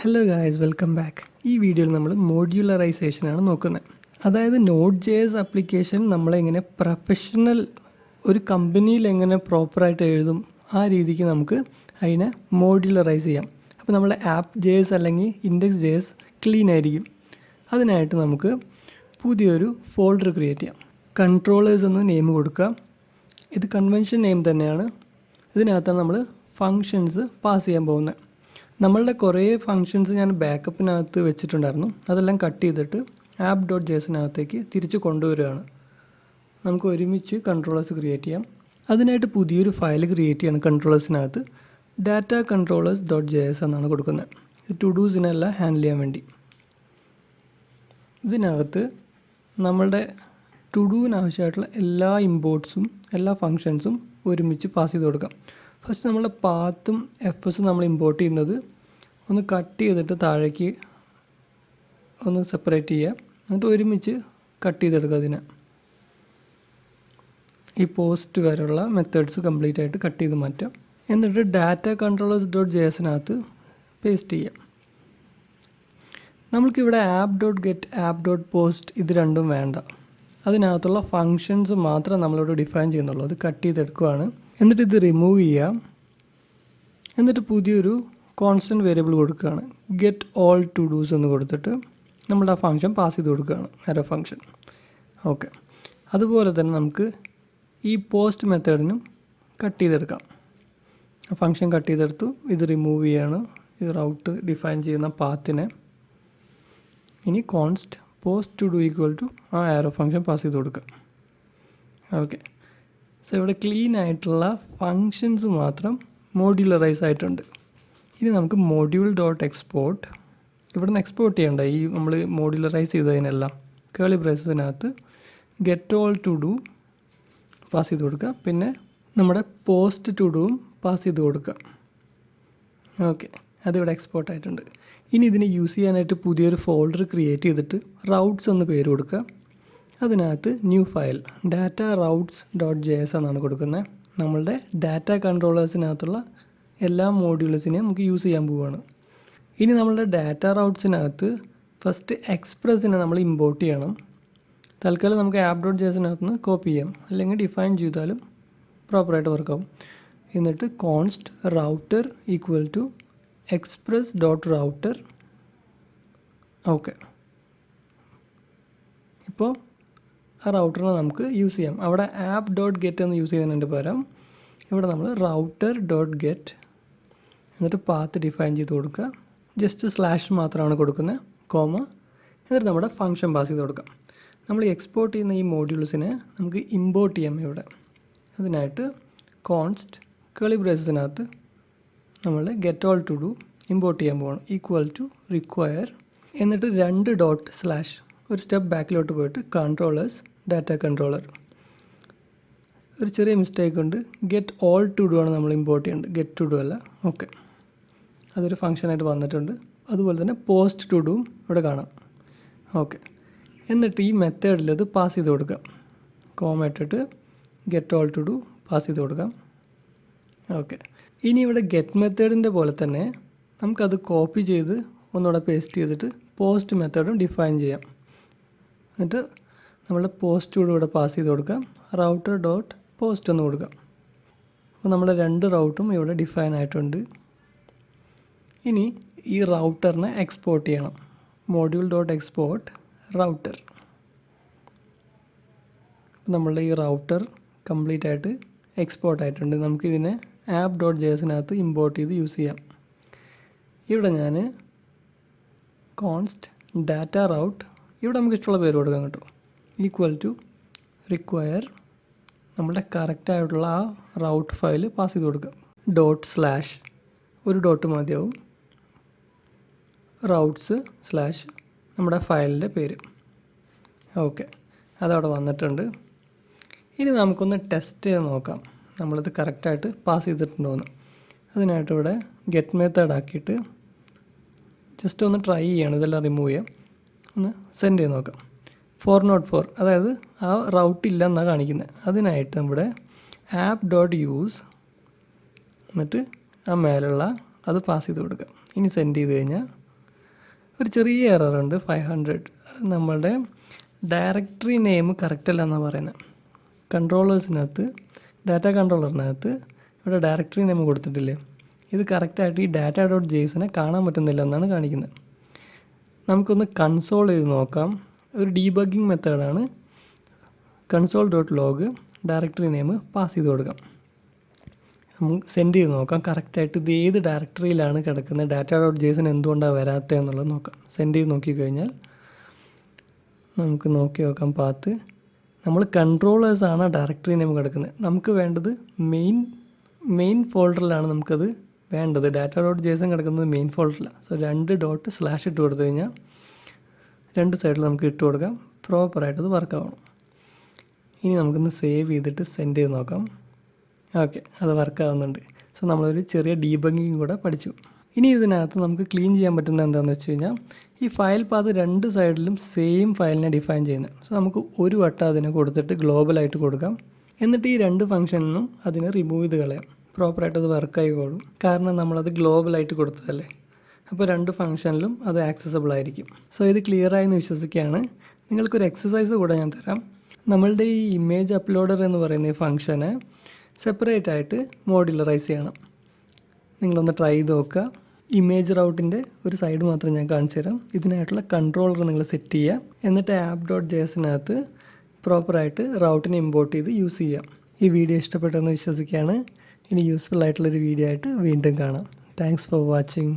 Hello guys, welcome back. ഈ വീഡിയോയിൽ നമ്മൾ മോഡ്യൂളറൈസേഷനാണ് നോക്കുന്നത്. അതായത് Nodejs ആപ്ലിക്കേഷൻ നമ്മളെങ്ങനെ പ്രൊഫഷണൽ ഒരു കമ്പനിയിൽ എങ്ങനെ പ്രോപ്പറായിട്ട് എഴുതും ആ രീതിക്ക് നമുക്ക് അതിനെ മോഡ്യൂളറൈസ് ചെയ്യാം. അപ്പോൾ നമ്മുടെ ആപ്പ് ജേസ് അല്ലെങ്കിൽ ഇൻഡെക്സ് ജേസ് ക്ലീൻ ആയിരിക്കും. അതിനായിട്ട് നമുക്ക് പുതിയൊരു ഫോൾഡർ ക്രിയേറ്റ് ചെയ്യാം. കൺട്രോളേഴ്സ് എന്ന് നെയിം കൊടുക്കാം. ഇത് കൺവെൻഷൻ നെയിം തന്നെയാണ്. ഇതിനകത്താണ് നമ്മൾ ഫങ്ഷൻസ് പാസ് ചെയ്യാൻ പോകുന്നത്. നമ്മളുടെ കുറേ ഫങ്ഷൻസ് ഞാൻ ബാക്കപ്പിനകത്ത് വെച്ചിട്ടുണ്ടായിരുന്നു. അതെല്ലാം കട്ട് ചെയ്തിട്ട് app.jsനകത്തേക്ക് തിരിച്ച് കൊണ്ടുവരികയാണ്. നമുക്ക് ഒരുമിച്ച് കൺട്രോളേഴ്സ് ക്രിയേറ്റ് ചെയ്യാം. അതിനായിട്ട് പുതിയൊരു ഫയൽ ക്രിയേറ്റ് ചെയ്യണം. കൺട്രോളേഴ്സിനകത്ത് ഡാറ്റ controllers.js എന്നാണ് കൊടുക്കുന്നത്. ഇത് ടു ഡൂസിനെല്ലാം ഹാൻഡിൽ ചെയ്യാൻ വേണ്ടി. ഇതിനകത്ത് നമ്മളുടെ ടു ഡൂവിന് ആവശ്യമായിട്ടുള്ള എല്ലാ ഇമ്പോർട്ട്സും എല്ലാ ഫങ്ഷൻസും ഒരുമിച്ച് പാസ് ചെയ്ത് കൊടുക്കാം. ഫസ്റ്റ് നമ്മളുടെ പാത്തും എഫ്എസും നമ്മൾ ഇമ്പോർട്ട് ചെയ്യുന്നത് ഒന്ന് കട്ട് ചെയ്തിട്ട് താഴേക്ക് ഒന്ന് സെപ്പറേറ്റ് ചെയ്യുക. എന്നിട്ട് ഒരുമിച്ച് കട്ട് ചെയ്തെടുക്കുക. അതിനെ ഈ പോസ്റ്റ് വരെയുള്ള മെത്തേഡ്സ് കംപ്ലീറ്റ് ആയിട്ട് കട്ട് ചെയ്ത് മാറ്റാം. എന്നിട്ട് ഡാറ്റ controllers.jsനകത്ത് പേസ്റ്റ് ചെയ്യാം. നമ്മൾക്കിവിടെ app.get app.post ഇത് രണ്ടും വേണ്ട. അതിനകത്തുള്ള ഫങ്ഷൻസ് മാത്രം നമ്മളിവിടെ ഡിഫൈൻ ചെയ്യുന്നുള്ളൂ. അത് കട്ട് ചെയ്തെടുക്കുകയാണ്. എന്നിട്ട് ഇത് റിമൂവ് ചെയ്യാം. എന്നിട്ട് പുതിയൊരു കോൺസ്റ്റൻറ്റ് വേരിയബിൾ കൊടുക്കുകയാണ്. ഗെറ്റ് ഓൾ ടു ഡൂസ് എന്ന് കൊടുത്തിട്ട് നമ്മുടെ ആ ഫങ്ഷൻ പാസ് ചെയ്ത് കൊടുക്കുകയാണ്. ആരോ ഫങ്ഷൻ. ഓക്കെ. അതുപോലെ തന്നെ നമുക്ക് ഈ പോസ്റ്റ് മെത്തേഡിനും കട്ട് ചെയ്തെടുക്കാം. ഫങ്ഷൻ കട്ട് ചെയ്തെടുത്തു. ഇത് റിമൂവ് ചെയ്യാണ്. ഈ റൗട്ട് ഡിഫൈൻ ചെയ്യുന്ന പാത്തിനെ ഇനി const post to do equal to ആ ആരോ ഫങ്ഷൻ പാസ് ചെയ്ത് കൊടുക്കാം. ഓക്കെ. സോ ഇവിടെ ക്ലീൻ ആയിട്ടുള്ള ഫങ്ഷൻസ് മാത്രം മോഡ്യൂളറൈസ് ആയിട്ടുണ്ട്. ഇനി നമുക്ക് module.export ഇവിടെ നിന്ന് എക്സ്പോർട്ട് ചെയ്യണ്ട. ഈ നമ്മൾ മോഡ്യൂളറൈസ് ചെയ്തതിനെല്ലാം കേളി ബ്രേസസിനകത്ത് get all to do pass ചെയ്ത് കൊടുക്കുക. പിന്നെ നമ്മുടെ പോസ്റ്റ് ടു ഡുവും പാസ് ചെയ്ത് കൊടുക്കുക. ഓക്കെ, അതിവിടെ എക്സ്പോർട്ട് ആയിട്ടുണ്ട്. ഇനി ഇതിനെ യൂസ് ചെയ്യാനായിട്ട് പുതിയൊരു ഫോൾഡർ ക്രിയേറ്റ് ചെയ്തിട്ട് റൗട്ട്സ് എന്ന് പേര് കൊടുക്കുക. അതിനകത്ത് ന്യൂ ഫയൽ ഡാറ്റ routes.js എന്നാണ് കൊടുക്കുന്നത്. നമ്മളുടെ ഡാറ്റ കൺട്രോളേഴ്സിനകത്തുള്ള എല്ലാ മോഡ്യൂൾസിനെയും നമുക്ക് യൂസ് ചെയ്യാൻ പോവുകയാണ്. ഇനി നമ്മളുടെ ഡാറ്റ റൗട്ട്സിനകത്ത് ഫസ്റ്റ് എക്സ്പ്രസ്സിനെ നമ്മൾ ഇമ്പോർട്ട് ചെയ്യണം. തൽക്കാലം നമുക്ക് app.jsനകത്ത് നിന്ന് കോപ്പി ചെയ്യാം, അല്ലെങ്കിൽ ഡിഫൈൻ ചെയ്താലും പ്രോപ്പറായിട്ട് വർക്കാവും. എന്നിട്ട് const router equal to express.router. Okay, ഇപ്പോൾ ആ റൗട്ടറിനെ നമുക്ക് യൂസ് ചെയ്യാം. അവിടെ app.get എന്ന് യൂസ് ചെയ്യുന്നതിൻ്റെ പകരം ഇവിടെ നമ്മൾ router.get എന്നിട്ട് പാത്ത് ഡിഫൈൻ ചെയ്ത് കൊടുക്കുക. ജസ്റ്റ് സ്ലാഷ് മാത്രമാണ് കൊടുക്കുന്നത്, കോമ. എന്നിട്ട് നമ്മുടെ ഫങ്ഷൻ പാസ് ചെയ്ത് കൊടുക്കാം. നമ്മൾ എക്സ്പോർട്ട് ചെയ്യുന്ന ഈ മോഡ്യൂൾസിനെ നമുക്ക് ഇമ്പോർട്ട് ചെയ്യാം ഇവിടെ. അതിനായിട്ട് കോൺസ്റ്റ് കേളി ബ്രേസസിനകത്ത് നമ്മൾ get all to do import ചെയ്യാൻ പോകണം. ഈക്വൽ ടു റിക്വയർ എന്നിട്ട് 2 ഡോട്ട് സ്ലാഷ് ഒരു സ്റ്റെപ്പ് ബാക്കിലോട്ട് പോയിട്ട് കൺട്രോളേഴ്സ് ഡാറ്റ കൺട്രോളർ. ഒരു ചെറിയ മിസ്റ്റേക്ക് ഉണ്ട്. ഗെറ്റ് ഓൾ ടു ഡു ആണ് നമ്മൾ ഇമ്പോർട്ട് ചെയ്യേണ്ടത്, ഗെറ്റ് ടു ഡു അല്ല. ഓക്കെ, അതൊരു ഫങ്ഷനായിട്ട് വന്നിട്ടുണ്ട്. അതുപോലെ തന്നെ പോസ്റ്റ് ടു ഡുവും ഇവിടെ കാണാം. ഓക്കെ, എന്നിട്ട് ഈ മെത്തേഡിൽ ഇത് പാസ് ചെയ്ത് കൊടുക്കാം. കോമ ഇട്ടിട്ട് get all to do pass ചെയ്ത് കൊടുക്കാം. ഓക്കെ, ഇനി ഇവിടെ ഗെറ്റ് മെത്തേഡിൻ്റെ പോലെ തന്നെ നമുക്കത് കോപ്പി ചെയ്ത് ഒന്നുകൂടെ പേസ്റ്റ് ചെയ്തിട്ട് പോസ്റ്റ് മെത്തേഡും ഡിഫൈൻ ചെയ്യാം. എന്നിട്ട് നമ്മളുടെ പോസ്റ്റ് ഇവിടെ പാസ് ചെയ്ത് കൊടുക്കാം. router.post എന്ന് കൊടുക്കാം. അപ്പോൾ നമ്മുടെ 2 റൗട്ടും ഇവിടെ ഡിഫൈൻ ആയിട്ടുണ്ട്. ഇനി ഈ റൗട്ടറിനെ എക്സ്പോർട്ട് ചെയ്യണം. module.export router. നമ്മളുടെ ഈ റൗട്ടർ കംപ്ലീറ്റ് ആയിട്ട് എക്സ്പോർട്ട് ആയിട്ടുണ്ട്. നമുക്കിതിനെ app.jsനകത്ത് ഇമ്പോർട്ട് ചെയ്ത് യൂസ് ചെയ്യാം. ഇവിടെ ഞാൻ കോൺസ്റ്റ് ഡാറ്റ റൗട്ട് ഇവിടെ നമുക്ക് ഇഷ്ടമുള്ള പേര് കൊടുക്കാം കേട്ടോ. ഈക്വൽ ടു റിക്വയർ നമ്മളുടെ കറക്റ്റായിട്ടുള്ള ആ റൗട്ട് ഫയൽ പാസ് ചെയ്ത് കൊടുക്കുക. ഡോട്ട് സ്ലാഷ് ഒരു ഡോട്ട് മതിയാവും. റൗട്ട്സ് സ്ലാഷ് നമ്മുടെ ഫയലിൻ്റെ പേര്. ഓക്കെ, അതവിടെ വന്നിട്ടുണ്ട്. ഇനി നമുക്കൊന്ന് ടെസ്റ്റ് ചെയ്ത് നോക്കാം നമ്മളിത് കറക്റ്റായിട്ട് പാസ് ചെയ്തിട്ടുണ്ടോയെന്ന്. അതിനായിട്ട് ഇവിടെ ഗെറ്റ് മെത്തേഡ് ആക്കിയിട്ട് ജസ്റ്റ് ഒന്ന് ട്രൈ ചെയ്യണം. ഇതെല്ലാം റിമൂവ് ചെയ്യാം. ഒന്ന് സെൻഡ് ചെയ്ത് നോക്കാം. 404 അതായത് ആ റൗട്ട് ഇല്ലെന്നാണ് കാണിക്കുന്നത്. അതിനായിട്ട് നമ്മുടെ app.use എന്നിട്ട് ആ മേലുള്ള അത് പാസ് ചെയ്ത് കൊടുക്കാം. ഇനി സെൻഡ് ചെയ്ത് കഴിഞ്ഞാൽ ഒരു ചെറിയ എററുണ്ട് 500. നമ്മളുടെ ഡയറക്ടറി നെയിം കറക്റ്റ് അല്ല എന്നാണ് പറയുന്നത്. കൺട്രോളേഴ്സിനകത്ത് ഡാറ്റ കൺട്രോളറിനകത്ത് ഇവിടെ ഡയറക്ടറി നെയിം കൊടുത്തിട്ടില്ലേ, ഇത് കറക്റ്റായിട്ട് ഈ data.jsനെ കാണാൻ പറ്റുന്നില്ല എന്നാണ് കാണിക്കുന്നത്. നമുക്കൊന്ന് കൺസോൾ ചെയ്ത് നോക്കാം. ഒരു ഡീബഗ്ഗിങ് മെത്തേഡാണ്. console.log ഡയറക്ടറി നെയിം പാസ് ചെയ്ത് കൊടുക്കാം. നമുക്ക് സെൻഡ് ചെയ്ത് നോക്കാം കറക്റ്റായിട്ട് ഇത് ഏത് ഡയറക്ടറിയിലാണ് കിടക്കുന്നത്, data.jsന് എന്തുകൊണ്ടാണ് വരാത്തത് എന്നുള്ളത് നോക്കാം. സെൻഡ് ചെയ്ത് നോക്കിക്കഴിഞ്ഞാൽ നമുക്ക് നോക്കി നോക്കാം പാത്ത്. നമ്മൾ കൺട്രോളേഴ്സാണ് ഡയറക്ടറി നെയിം കിടക്കുന്നത്. നമുക്ക് വേണ്ടത് മെയിൻ ഫോൾഡറിലാണ് നമുക്കത് വേണ്ടത്. data.json കിടക്കുന്നത് മെയിൻ ഫോൾഡറിലാണ്. സോ 2 ഇട്ട് കൊടുത്തു കഴിഞ്ഞാൽ 2 സൈഡിൽ നമുക്ക് ഇട്ട് കൊടുക്കാം. പ്രോപ്പറായിട്ടത് വർക്കാവണം. ഇനി നമുക്കൊന്ന് സേവ് ചെയ്തിട്ട് സെൻഡ് ചെയ്ത് നോക്കാം. ഓക്കെ, അത് വർക്കാവുന്നുണ്ട്. സോ നമ്മളൊരു ചെറിയ ഡീബഗ്ഗിങ് കൂടെ പഠിച്ചു. ഇനി ഇതിനകത്ത് നമുക്ക് ക്ലീൻ ചെയ്യാൻ പറ്റുന്നത് എന്താണെന്ന് വെച്ച് കഴിഞ്ഞാൽ ഈ ഫയൽ പാത്ത് 2 സൈഡിലും സെയിം ഫയലിനെ ഡിഫൈൻ ചെയ്യുന്നത്. സോ നമുക്ക് ഒരു വട്ടം അതിനെ കൊടുത്തിട്ട് ഗ്ലോബലായിട്ട് കൊടുക്കാം. എന്നിട്ട് ഈ 2 ഫംഗ്ഷനിലും അതിനെ റിമൂവ് ചെയ്ത് കളയാം. പ്രോപ്പറായിട്ട് അത് വർക്കായിക്കോളും. കാരണം നമ്മളത് ഗ്ലോബലായിട്ട് കൊടുത്തതല്ലേ. അപ്പോൾ 2 ഫംഗ്ഷനിലും അത് ആക്സസബിൾ ആയിരിക്കും. സോ ഇത് ക്ലിയറായി എന്ന് വിശ്വസിക്കുകയാണ്. നിങ്ങൾക്കൊരു എക്സസൈസ് കൂടെ ഞാൻ തരാം. നമ്മളുടെ ഈ ഇമേജ് അപ്ലോഡർ എന്ന് പറയുന്ന ഈ ഫംഗ്ഷനെ സെപ്പറേറ്റ് ആയിട്ട് മോഡുലറൈസ് ചെയ്യണം. നിങ്ങളൊന്ന് ട്രൈ ചെയ്ത് നോക്കുക. ഇമേജ് റൗട്ടിൻ്റെ ഒരു സൈഡ് മാത്രം ഞാൻ കാണിച്ചു തരാം. ഇതിനായിട്ടുള്ള കൺട്രോളർ നിങ്ങൾ സെറ്റ് ചെയ്യുക. എന്നിട്ട് app.jsനകത്ത് പ്രോപ്പറായിട്ട് റൗട്ടിനെ ഇമ്പോർട്ട് ചെയ്ത് യൂസ് ചെയ്യാം. ഈ വീഡിയോ ഇഷ്ടപ്പെട്ടെന്ന് വിശ്വസിക്കുകയാണ്. ഇനി യൂസ്ഫുൾ ആയിട്ടുള്ളൊരു വീഡിയോ ആയിട്ട് വീണ്ടും കാണാം. Thanks for watching.